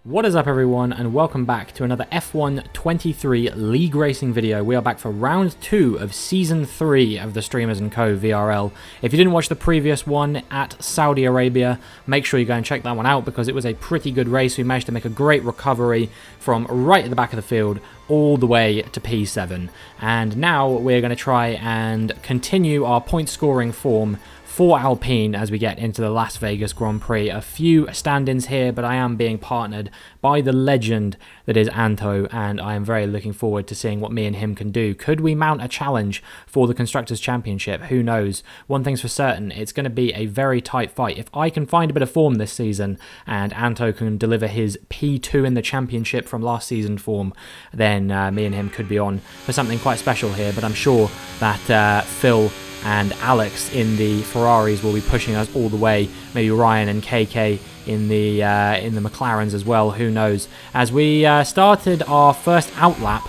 What is up everyone, and welcome back to another F1 23 League Racing video. We are back for round 2 of Season 3 of the Streamers and Co VRL. If you didn't watch the previous one at Saudi Arabia, make sure you go and check that one out because it was a pretty good race. We managed to make a great recovery from right at the back of the field all the way to P7. And now we're going to try and continue our point scoring form for Alpine as we get into the Las Vegas Grand Prix. A few stand-ins here, but I am being partnered by the legend that is Anto, and I am very looking forward to seeing what me and him can do. Could we mount a challenge for the Constructors' Championship? Who knows? One thing's for certain, it's going to be a very tight fight. If I can find a bit of form this season, and Anto can deliver his P2 in the Championship from last season form, then me and him could be on for something quite special here, but I'm sure that Phil and Alex in the Ferraris will be pushing us all the way. Maybe Ryan and KK in the McLarens as well. Who knows? As we started our first outlap,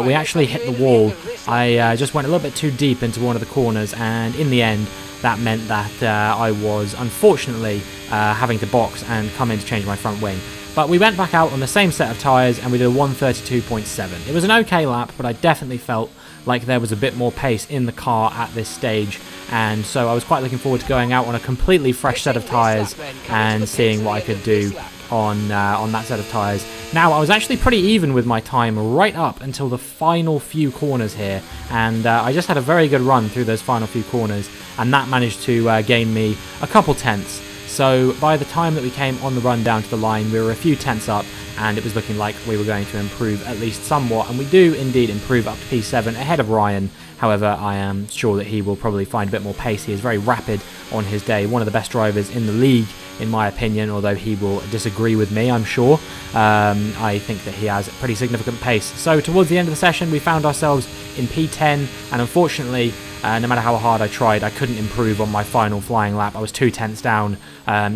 we actually hit the wall. I just went a little bit too deep into one of the corners, and in the end, that meant that I was unfortunately having to box and come in to change my front wing. But we went back out on the same set of tyres and we did a 132.7. It was an okay lap, but I definitely felt like there was a bit more pace in the car at this stage, and so I was quite looking forward to going out on a completely fresh set of tyres and seeing what I could do on that set of tyres. Now, I was actually pretty even with my time right up until the final few corners here, and I just had a very good run through those final few corners, and that managed to gain me a couple tenths. So by the time that we came on the run down to the line, we were a few tenths up, and it was looking like we were going to improve at least somewhat, and we do indeed improve up to P7 ahead of Ryan. However, I am sure that he will probably find a bit more pace. He is very rapid on his day, one of the best drivers in the league in my opinion, although he will disagree with me, I'm sure. I think that he has pretty significant pace. So towards the end of the session, we found ourselves in P10, and unfortunately, no matter how hard I tried, I couldn't improve on my final flying lap. I was 2 tenths down,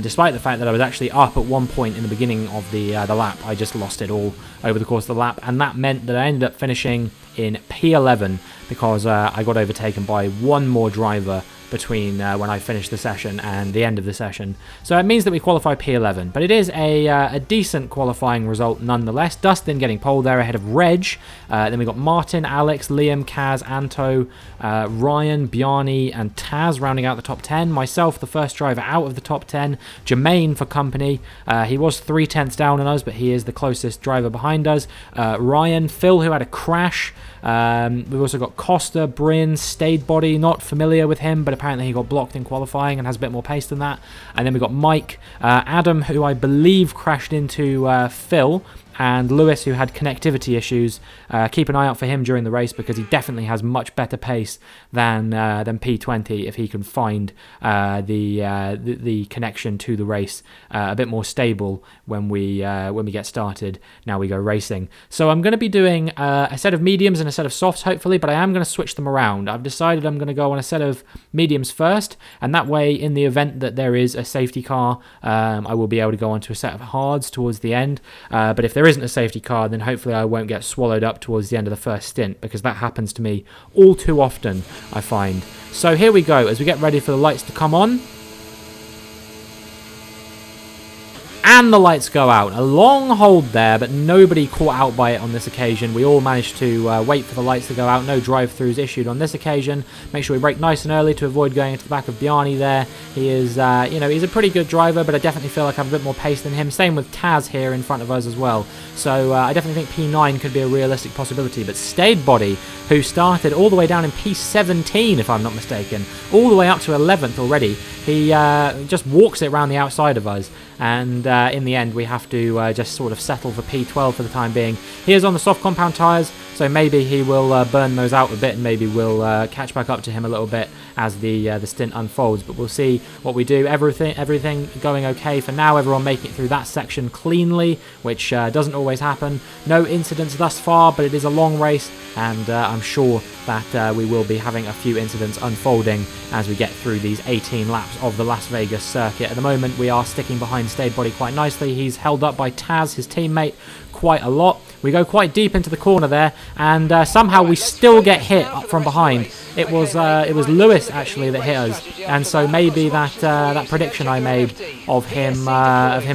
despite the fact that I was actually up at one point in the beginning of the lap. I just lost it all over the course of the lap, and that meant that I ended up finishing in P11 because I got overtaken by one more driver between when I finished the session and the end of the session. So it means that we qualify P11, but it is a decent qualifying result nonetheless. Dustin getting pole there ahead of Reg. Then we got Martin, Alex, Liam, Kaz, Anto, Ryan, Bjarni and Taz rounding out the top 10. Myself, the first driver out of the top 10. Jermaine for company. He was 3 tenths down on us, but he is the closest driver behind us. Ryan, Phil, who had a crash. We've also got Costa, Bryn, Stayed Body, not familiar with him, but apparently he got blocked in qualifying and has a bit more pace than that. And then we've got Mike, Adam, who I believe crashed into Phil, and Lewis, who had connectivity issues. Keep an eye out for him during the race because he definitely has much better pace than P20 if he can find the connection to the race a bit more stable when we get started. Now we go racing. So I'm going to be doing a set of mediums and a set of softs hopefully, but I am going to switch them around. I've decided I'm going to go on a set of mediums first, and that way in the event that there is a safety car, I will be able to go onto a set of hards towards the end. But if there isn't a safety car, then hopefully I won't get swallowed up towards the end of the first stint, because that happens to me all too often, I find. So here we go, as we get ready for the lights to come on. And the lights go out. A long hold there, but nobody caught out by it on this occasion. We all managed to wait for the lights to go out. No drive-throughs issued on this occasion. Make sure we brake nice and early to avoid going into the back of Bjarni there. He is, he's a pretty good driver, but I definitely feel like I have a bit more pace than him. Same with Taz here in front of us as well. So I definitely think P9 could be a realistic possibility. But Stayed Body, who started all the way down in P17, if I'm not mistaken, all the way up to 11th already, he just walks it around the outside of us. And in the end, we have to just sort of settle for P12 for the time being. He is on the soft compound tyres, so maybe he will burn those out a bit, and maybe we'll catch back up to him a little bit as the stint unfolds. But we'll see what we do. Everything going okay for now. Everyone making it through that section cleanly, which doesn't always happen. No incidents thus far, but it is a long race, and I'm sure that we will be having a few incidents unfolding as we get through these 18 laps of the Las Vegas circuit. At the moment, we are sticking behind Stayed Body quite nicely. He's held up by Taz, his teammate, quite a lot. We go quite deep into the corner there, and somehow we still get hit up from behind. it was Lewis actually that hit us, and so maybe that prediction I made of him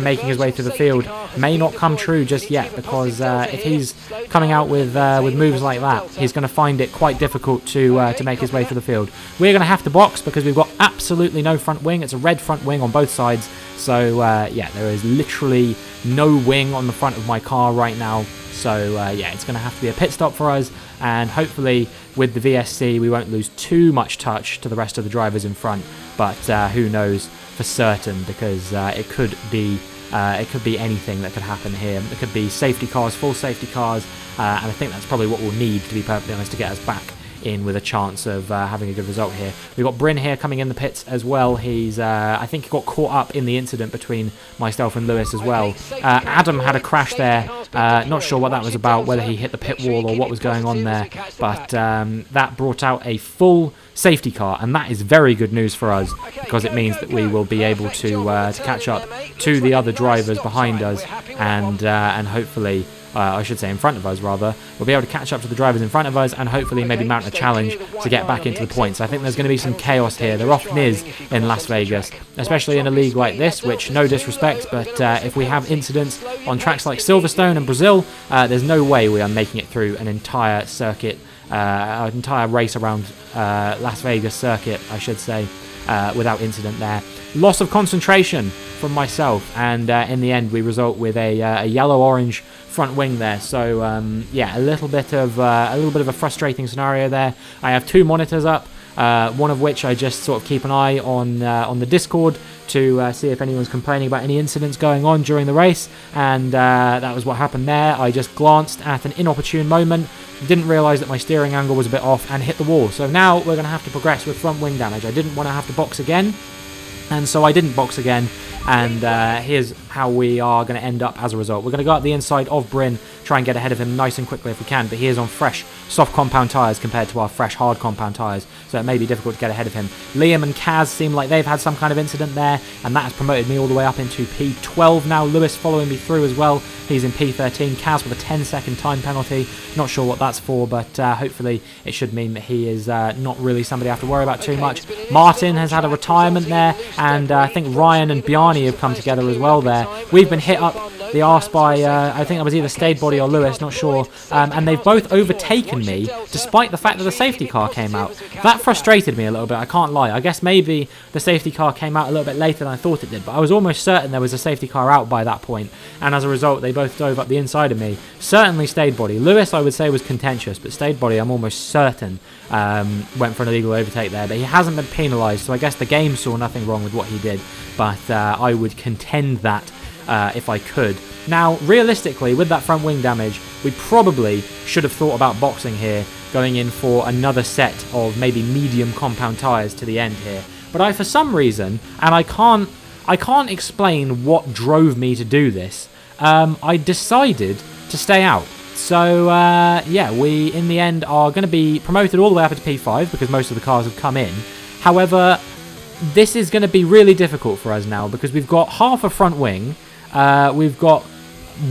making his way through the field may not come true just yet, because if he's coming out with moves like that, he's going to find it quite difficult to make his way through the field. We're going to have to box because we've got absolutely no front wing. It's a red front wing on both sides, so yeah, there is literally no wing on the front of my car right now. So yeah, it's going to have to be a pit stop for us, and hopefully with the VSC we won't lose too much touch to the rest of the drivers in front, but who knows for certain, because it could be anything that could happen here. It could be safety cars, full safety cars, and I think that's probably what we'll need, to be perfectly honest, to get us back in with a chance of having a good result here. We've got Bryn here coming in the pits as well. He's I think he got caught up in the incident between myself and Lewis as well. Adam had a crash there, not sure what that was about, whether he hit the pit wall or what was going on there, but that brought out a full safety car, and that is very good news for us, because it means that we will be able to catch up to the other drivers behind us, and hopefully I should say in front of us rather, we'll be able to catch up to the drivers in front of us, and hopefully maybe mount a challenge to get back into the points. I think there's going to be some chaos here. There often is in Las Vegas, especially in a league like this, which, no disrespect, but if we have incidents on tracks like Silverstone and Brazil, there's no way we are making it through an entire circuit, an entire race around Las Vegas circuit, I should say, without incident there. Loss of concentration from myself, and in the end we result with a yellow-orange front wing there. So yeah, a little bit of a frustrating scenario there. I have two monitors up, one of which I just sort of keep an eye on the Discord to see if anyone's complaining about any incidents going on during the race, and that was what happened there. I just glanced at an inopportune moment, didn't realise that my steering angle was a bit off, and hit the wall. So now we're going to have to progress with front wing damage. I didn't want to have to box again, and so I didn't box again, and here's how we are going to end up as a result. We're going to go up the inside of Bryn, try and get ahead of him nice and quickly if we can, but he is on fresh soft compound tyres compared to our fresh hard compound tyres, so it may be difficult to get ahead of him. Liam and Kaz seem like they've had some kind of incident there, and that has promoted me all the way up into P12 now. Lewis following me through as well, he's in P13. Kaz with a 10-second time penalty, not sure what that's for, but hopefully it should mean that he is not really somebody I have to worry about too much. Martin has had a retirement there, and I think Ryan and Bjarni have come together as well there. We've been hit up the arse by, I think that was either Stade Body or Lewis, not sure, and they've both overtaken me, despite the fact that the safety car came out. That frustrated me a little bit, I can't lie. I guess maybe the safety car came out a little bit later than I thought it did, but I was almost certain there was a safety car out by that point, and as a result they both dove up the inside of me. Certainly Stade Body. Lewis I would say was contentious, but Stade Body I'm almost certain went for an illegal overtake there, but he hasn't been penalised, so I guess the game saw nothing wrong with what he did, but I would contend that if I could. Now, realistically, with that front wing damage, we probably should have thought about boxing here, going in for another set of maybe medium compound tyres to the end here. But I, for some reason, and I can't explain what drove me to do this, I decided to stay out. So, yeah, we, in the end, are going to be promoted all the way up to P5, because most of the cars have come in. However, this is going to be really difficult for us now, because we've got half a front wing, we've got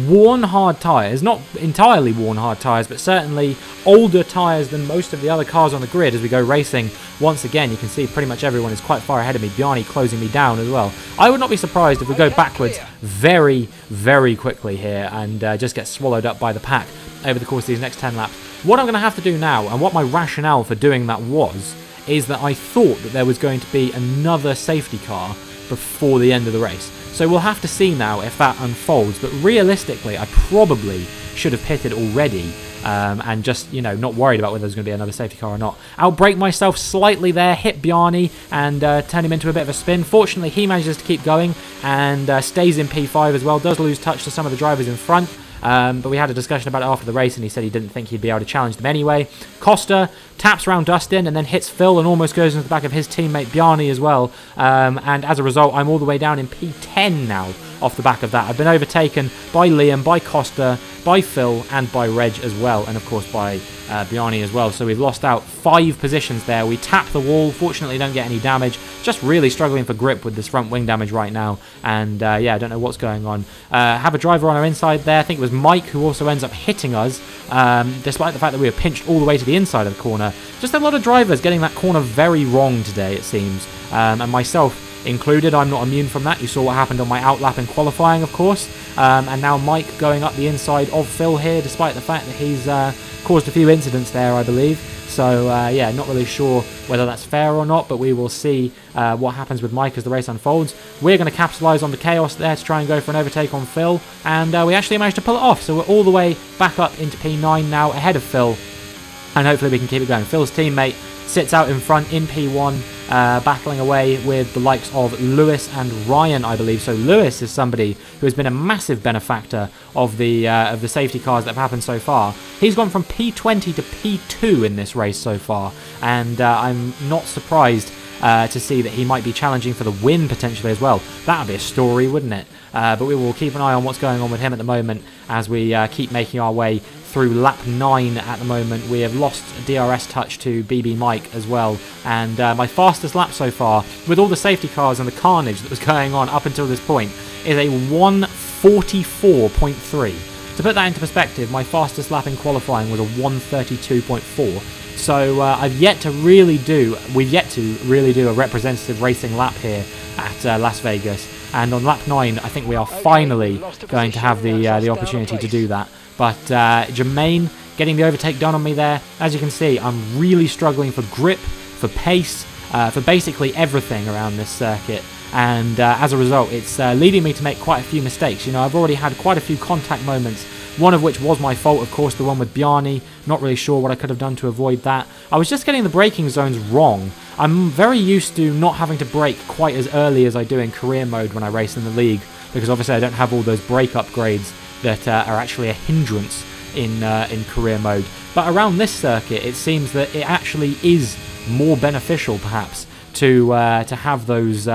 worn hard tyres, not entirely worn hard tyres, but certainly older tyres than most of the other cars on the grid as we go racing. Once again, you can see pretty much everyone is quite far ahead of me, Bjarni closing me down as well. I would not be surprised if we go backwards very, very quickly here and just get swallowed up by the pack over the course of these next 10 laps. What I'm going to have to do now, and what my rationale for doing that was, is that I thought that there was going to be another safety car before the end of the race. So we'll have to see now if that unfolds, but realistically I probably should have pitted already and just, you know, not worried about whether there's going to be another safety car or not. Outbrake myself slightly there, hit Bjarni and turn him into a bit of a spin. Fortunately he manages to keep going and stays in P5 as well, does lose touch to some of the drivers in front. But we had a discussion about it after the race and he said he didn't think he'd be able to challenge them anyway. Costa taps around Dustin and then hits Phil and almost goes into the back of his teammate Bjarni as well. And as a result, I'm all the way down in P10 now off the back of that. I've been overtaken by Liam, by Costa, by Phil and by Reg as well. And of course by Bjarni as well. So we've lost out 5 positions there. We tap the wall, fortunately don't get any damage. Just really struggling for grip with this front wing damage right now. And yeah, I don't know what's going on. Have a driver on our inside there. I think it was Mike who also ends up hitting us, despite the fact that we were pinched all the way to the inside of the corner. Just a lot of drivers getting that corner very wrong today, it seems. And myself included, I'm not immune from that. You saw what happened on my outlap in qualifying, of course. And now Mike going up the inside of Phil here, despite the fact that he's caused a few incidents there, I believe. So yeah, not really sure whether that's fair or not, but we will see what happens with Mike as the race unfolds. We're going to capitalise on the chaos there to try and go for an overtake on Phil, and we actually managed to pull it off. So we're all the way back up into P9 now, ahead of Phil, and hopefully we can keep it going. Phil's teammate sits out in front in P1, battling away with the likes of Lewis and Ryan, I believe. So Lewis is somebody who has been a massive benefactor of the safety cars that have happened so far. He's gone from P20 to P2 in this race so far, and I'm not surprised to see that he might be challenging for the win potentially as well. That would be a story, wouldn't it? But we will keep an eye on what's going on with him at the moment as we keep making our way through lap 9 at the moment. We have lost a DRS touch to BB Mike as well, and my fastest lap so far, with all the safety cars and the carnage that was going on up until this point, is a 1:44.3. To put that into perspective, my fastest lap in qualifying was a 1:32.4. So we've yet to really do a representative racing lap here at Las Vegas, and on lap 9 I think we are finally going to have the opportunity to do that. But Jermaine getting the overtake done on me there. As you can see, I'm really struggling for grip, for pace, for basically everything around this circuit. And as a result, it's leading me to make quite a few mistakes. You know, I've already had quite a few contact moments, one of which was my fault, of course, the one with Bjarni. Not really sure what I could have done to avoid that. I was just getting the braking zones wrong. I'm very used to not having to brake quite as early as I do in career mode when I race in the league, because obviously I don't have all those brake upgrades that are actually a hindrance in career mode. But around this circuit, it seems that it actually is more beneficial, perhaps, to have those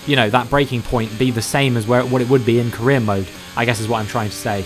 you know, that braking point be the same as what it would be in career mode, I guess is what I'm trying to say.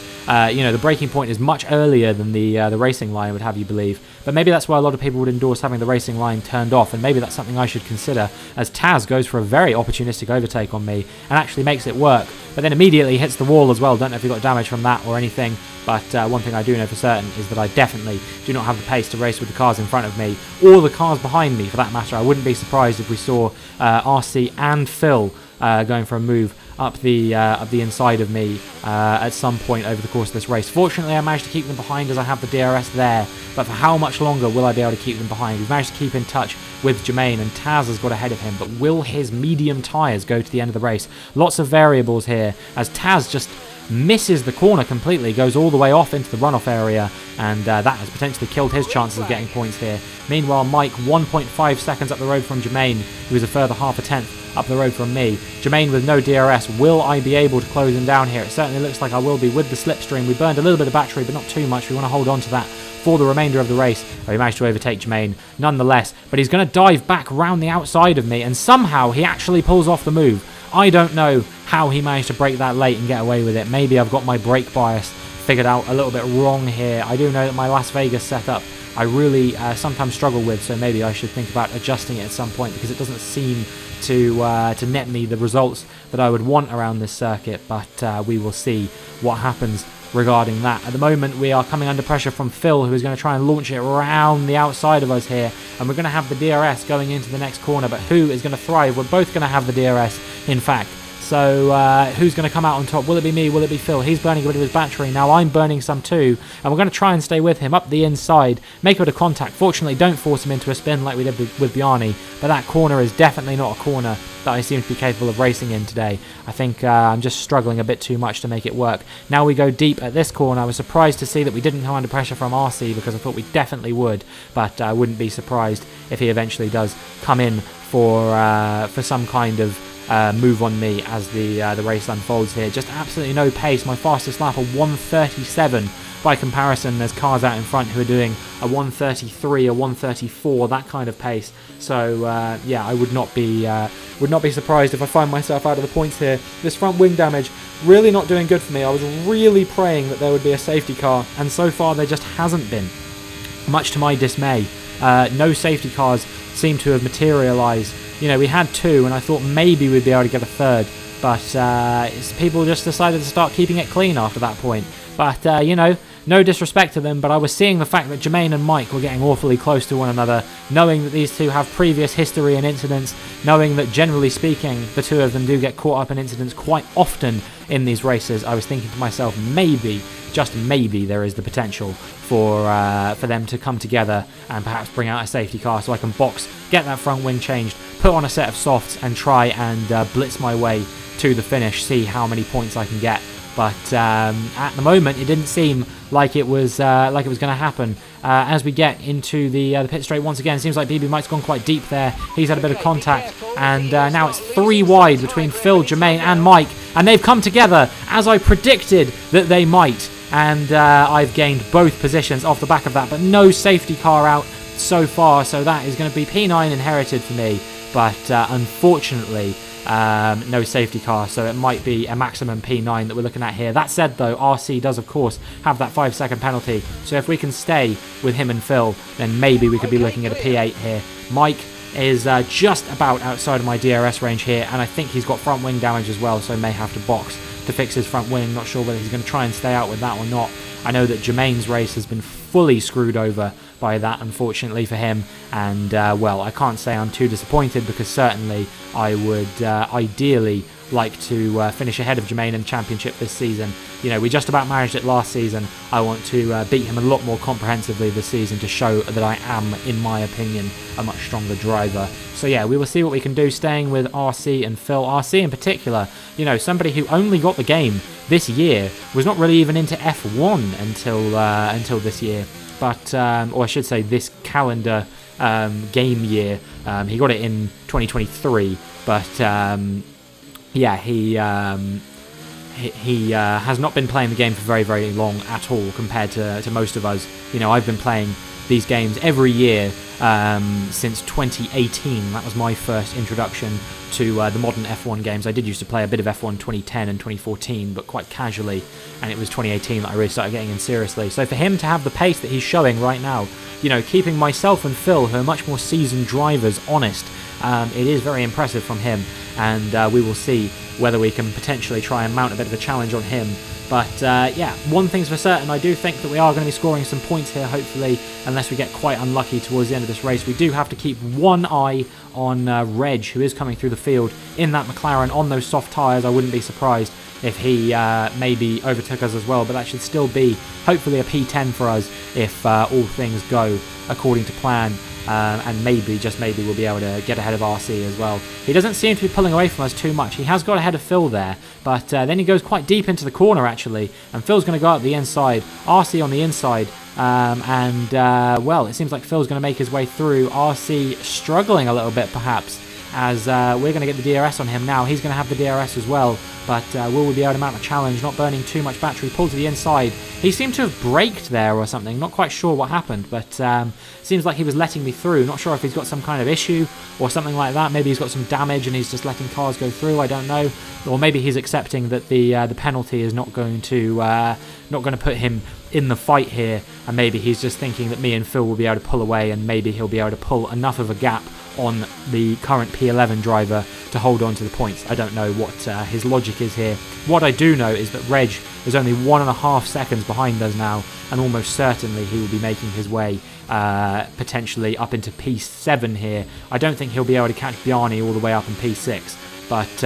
You know, the braking point is much earlier than the racing line would have you believe, but maybe that's why a lot of people would endorse having the racing line turned off, and maybe that's something I should consider, as Taz goes for a very opportunistic overtake on me and actually makes it work, but then immediately hits the wall as well. Don't know if he got damage from that or anything, but one thing I do know for certain is that I definitely do not have the pace to race with the cars in front of me, or the cars behind me for that matter. I wouldn't be surprised if we saw RC and Phil going for a move up the inside of me at some point over the course of this race. Fortunately, I managed to keep them behind as I have the DRS there, but for how much longer will I be able to keep them behind? We've managed to keep in touch with Jermaine, and Taz has got ahead of him, but will his medium tyres go to the end of the race? Lots of variables here, as Taz just misses the corner completely, goes all the way off into the runoff area, and that has potentially killed his chances of getting points here. Meanwhile, Mike 1.5 seconds up the road from Jermaine, who is a further half a tenth up the road from me. Jermaine with no DRS. Will I be able to close him down here? It certainly looks like I will be with the slipstream. We burned a little bit of battery, but not too much. We want to hold on to that for the remainder of the race. We managed to overtake Jermaine nonetheless, but he's going to dive back round the outside of me, and somehow he actually pulls off the move. I don't know how he managed to brake that late and get away with it. Maybe I've got my brake bias figured out a little bit wrong here. I do know that my Las Vegas setup I really sometimes struggle with, so maybe I should think about adjusting it at some point, because it doesn't seem to net me the results that I would want around this circuit, but we will see what happens regarding that. At the moment, we are coming under pressure from Phil, who is going to try and launch it around the outside of us here, and we're going to have the DRS going into the next corner, but who is going to thrive? We're both going to have the DRS, in fact. So who's going to come out on top? Will it be me? Will it be Phil? He's burning a bit of his battery. Now I'm burning some too. And we're going to try and stay with him up the inside. Make a bit of contact. Fortunately, don't force him into a spin like we did with Bjarni. But that corner is definitely not a corner that I seem to be capable of racing in today. I think I'm just struggling a bit too much to make it work. Now we go deep at this corner. I was surprised to see that we didn't come under pressure from RC, because I thought we definitely would. But I wouldn't be surprised if he eventually does come in for some kind of move on me as the race unfolds here. Just absolutely no pace. My fastest lap, a 1:37. By comparison, there's cars out in front who are doing a 1:33, a 1:34, that kind of pace. So yeah, I would not be surprised if I find myself out of the points here. This front wing damage really not doing good for me. I was really praying that there would be a safety car, and so far there just hasn't been, much to my dismay. No safety cars seem to have materialised. You know, we had 2, and I thought maybe we'd be able to get a 3rd, but people just decided to start keeping it clean after that point. But, you know, no disrespect to them, but I was seeing the fact that Jermaine and Mike were getting awfully close to one another, knowing that these two have previous history and incidents, knowing that generally speaking, the two of them do get caught up in incidents quite often in these races. I was thinking to myself, maybe, just maybe, there is the potential for them to come together and perhaps bring out a safety car so I can box, get that front wing changed, put on a set of softs and try and blitz my way to the finish, see how many points I can get. But at the moment, it didn't seem like it was going to happen. As we get into the pit straight once again, it seems like BB Mike's gone quite deep there. He's had a bit of contact, and now it's 3 wide between Phil, Jermaine, and Mike, and they've come together as I predicted that they might. And I've gained both positions off the back of that, but no safety car out so far, so that is going to be P9 inherited for me. But unfortunately, no safety car, so it might be a maximum P9 that we're looking at here. That said though, RC does of course have that 5-second penalty, so if we can stay with him and Phil, then maybe we could be looking at a P8 here. Mike is just about outside of my DRS range here, and I think he's got front wing damage as well, so may have to box to fix his front wing. Not sure whether he's going to try and stay out with that or not. I know that Jermaine's race has been fully screwed over by that, unfortunately for him, and well, I can't say I'm too disappointed, because certainly I would ideally like to finish ahead of Jermaine in the championship this season. You know, we just about managed it last season. I want to beat him a lot more comprehensively this season to show that I am, in my opinion, a much stronger driver. So yeah, we will see what we can do, staying with RC and Phil. RC in particular, you know, somebody who only got the game this year, was not really even into F1 until this year. But, or I should say this calendar game year. He got it in 2023, but yeah, he has not been playing the game for very, very long at all compared to most of us. You know, I've been playing these games every year since 2018. That was my first introduction to the modern F1 games. I did used to play a bit of F1 2010 and 2014, but quite casually, and it was 2018 that I really started getting in seriously. So for him to have the pace that he's showing right now, you know, keeping myself and Phil, who are much more seasoned drivers, honest, it is very impressive from him, and we will see whether we can potentially try and mount a bit of a challenge on him. But yeah, one thing's for certain, I do think that we are going to be scoring some points here, hopefully, unless we get quite unlucky towards the end of this race. We do have to keep one eye on Reg, who is coming through the field in that McLaren on those soft tyres. I wouldn't be surprised if he maybe overtook us as well, but that should still be hopefully a P10 for us if all things go according to plan. And maybe, just maybe, we'll be able to get ahead of RC as well. He doesn't seem to be pulling away from us too much. He has got ahead of Phil there, but then he goes quite deep into the corner actually, and Phil's going to go up the inside, RC on the inside, well, it seems like Phil's going to make his way through. RC struggling a little bit perhaps, as we're going to get the DRS on him now. He's going to have the DRS as well, but will we be able to mount a challenge? Not burning too much battery, pull to the inside. He seemed to have braked there or something, not quite sure what happened, but seems like he was letting me through. Not sure if he's got some kind of issue or something like that. Maybe he's got some damage and he's just letting cars go through, I don't know. Or maybe he's accepting that the penalty is not going to put him in the fight here, and maybe he's just thinking that me and Phil will be able to pull away, and maybe he'll be able to pull enough of a gap on the current P11 driver to hold on to the points. I don't know what his logic is here. What I do know is that Reg is only 1.5 seconds behind us now, and almost certainly he will be making his way potentially up into P7 here. I don't think he'll be able to catch Bjarni all the way up in P6, but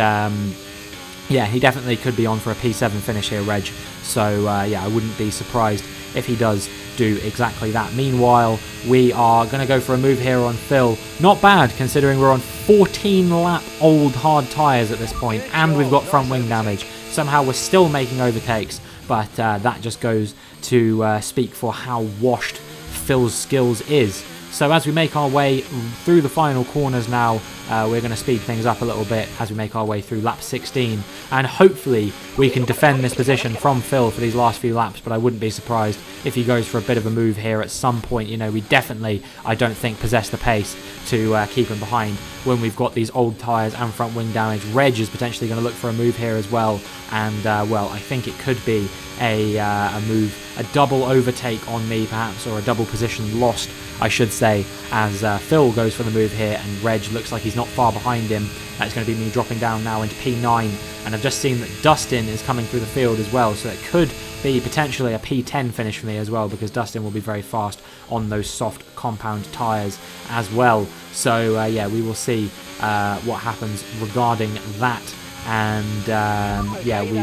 yeah, he definitely could be on for a P7 finish here, Reg. So yeah, I wouldn't be surprised if he does do exactly that. Meanwhile, we are going to go for a move here on Phil. Not bad, considering we're on 14-lap old hard tyres at this point, and we've got front wing damage. Somehow we're still making overtakes, but that just goes to speak for how washed Phil's skills is. So as we make our way through the final corners now, we're going to speed things up a little bit as we make our way through lap 16, and hopefully we can defend this position from Phil for these last few laps, but I wouldn't be surprised if he goes for a bit of a move here at some point. You know, we definitely, I don't think, possess the pace to keep him behind. when we've got these old tyres and front wing damage. Reg is potentially going to look for a move here as well, and well, I think it could be a move, a double overtake on me perhaps, or a double position lost, I should say, as Phil goes for the move here, and Reg looks like he's not far behind him. That's going to be me dropping down now into P9, and I've just seen that Dustin is coming through the field as well, so it could be potentially a P10 finish for me as well, because Dustin will be very fast on those soft compound tyres as well. So yeah, we will see what happens regarding that, and yeah, we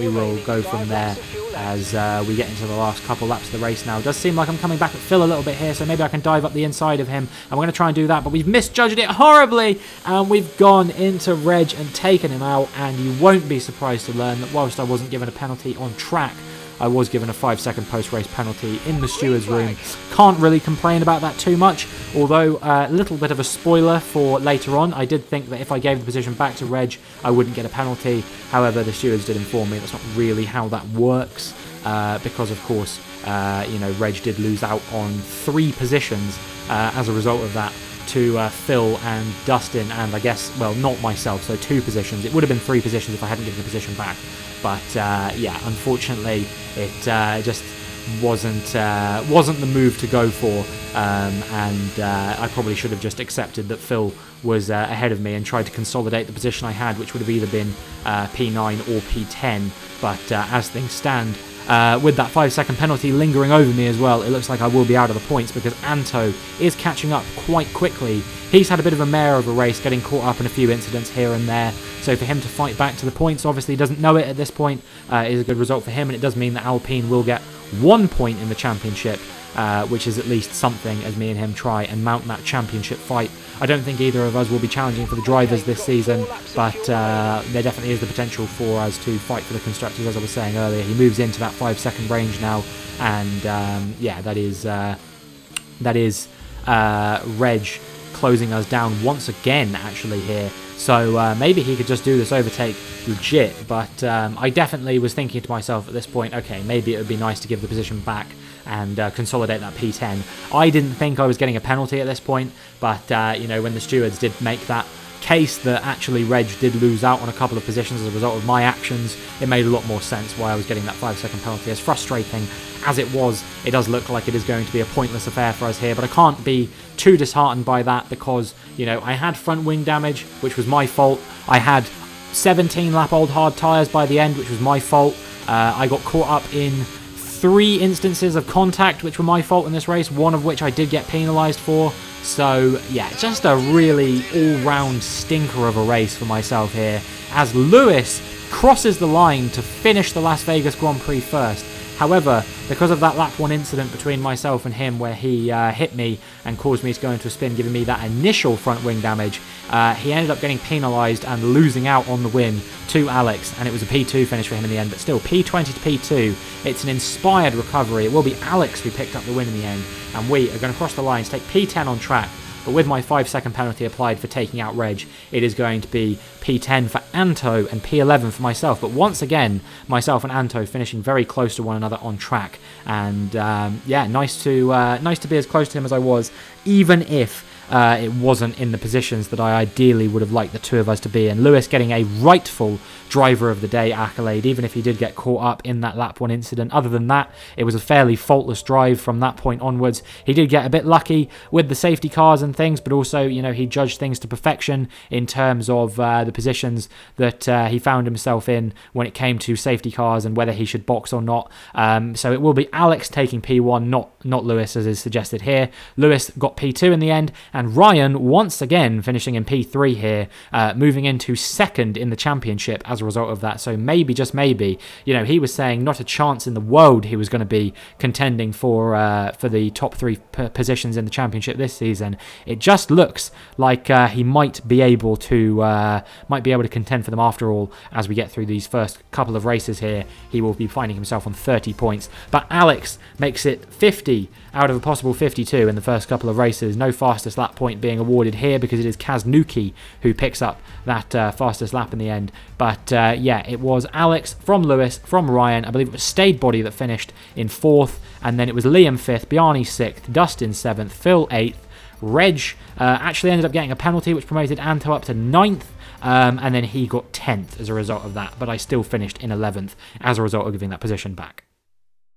will go from there as we get into the last couple laps of the race now. It does seem like I'm coming back at Phil a little bit here, so maybe I can dive up the inside of him, and we're going to try and do that, but we've misjudged it horribly, and we've gone into Reg and taken him out. And you won't be surprised to learn that whilst I wasn't given a penalty on track, I was given a 5-second post-race penalty in the stewards room. Can't really complain about that too much, although a little bit of a spoiler for later on. I did think that if I gave the position back to Reg, I wouldn't get a penalty. However, the stewards did inform me that's not really how that works, because of course, you know, Reg did lose out on 3 positions as a result of that, to Phil and Dustin, and I guess, well, not myself, so 2 positions. It would have been 3 positions if I hadn't given the position back, but yeah, unfortunately it just wasn't the move to go for, and I probably should have just accepted that Phil was ahead of me and tried to consolidate the position I had, which would have either been P9 or P10, but as things stand, with that 5-second penalty lingering over me as well, it looks like I will be out of the points, because Anto is catching up quite quickly. He's had a bit of a mare of a race, getting caught up in a few incidents here and there, so for him to fight back to the points, obviously doesn't know it at this point, is a good result for him, and it does mean that Alpine will get 1 point in the championship, which is at least something, as me and him try and mount that championship fight. I don't think either of us will be challenging for the drivers this season, but there definitely is the potential for us to fight for the constructors, as I was saying earlier. He moves into that 5-second range now, and yeah, that is Reg closing us down once again, actually, here. So maybe he could just do this overtake legit, but I definitely was thinking to myself at this point, okay, maybe it would be nice to give the position back and consolidate that P10. I didn't think I was getting a penalty at this point, but you know, when the stewards did make that case that actually Reg did lose out on a couple of positions as a result of my actions, it made a lot more sense why I was getting that 5-second penalty. As frustrating as it was, it does look like it is going to be a pointless affair for us here, but I can't be too disheartened by that, because, you know, I had front wing damage, which was my fault. I had 17 lap old hard tyres by the end, which was my fault. I got caught up in 3 instances of contact, which were my fault in this race, one of which I did get penalised for. So yeah, just a really all-round stinker of a race for myself here, as Lewis crosses the line to finish the Las Vegas Grand Prix first. However, because of that lap 1 incident between myself and him, where he hit me and caused me to go into a spin, giving me that initial front wing damage, he ended up getting penalised and losing out on the win to Alex, and it was a P2 finish for him in the end, but still, P20 to P2, it's an inspired recovery. It will be Alex who picked up the win in the end, and we are going to cross the lines, take P10 on track, but with my 5-second penalty applied for taking out Reg, it is going to be P10 for Anto and P11 for myself. But once again, myself and Anto finishing very close to one another on track, and yeah, nice to be as close to him as I was, even if it wasn't in the positions that I ideally would have liked the two of us to be in. Lewis getting a rightful driver of the day accolade, even if he did get caught up in that lap 1 incident. Other than that, it was a fairly faultless drive from that point onwards. He did get a bit lucky with the safety cars and things, but also, you know, he judged things to perfection in terms of the positions that he found himself in when it came to safety cars and whether he should box or not. So it will be Alex taking P1, not Lewis, as is suggested here. Lewis got P2 in the end, and Ryan once again finishing in P3 here, moving into 2nd in the championship as a result of that. So maybe, just maybe, you know, he was saying not a chance in the world he was going to be contending for the top 3 positions in the championship this season. It just looks like he might be able to contend for them after all. As we get through these first couple of races here, he will be finding himself on 30 points. But Alex makes it 50 out of a possible 52 in the first couple of races. No fastest lap point being awarded here, because it is Kaznuki who picks up that fastest lap in the end. But yeah, it was Alex from Lewis, from Ryan. I believe it was Stayed Body that finished in 4th, and then it was Liam 5th, Bjarni 6th, Dustin 7th, Phil 8th, Reg actually ended up getting a penalty, which promoted Anto up to 9th, and then he got 10th as a result of that, but I still finished in 11th as a result of giving that position back.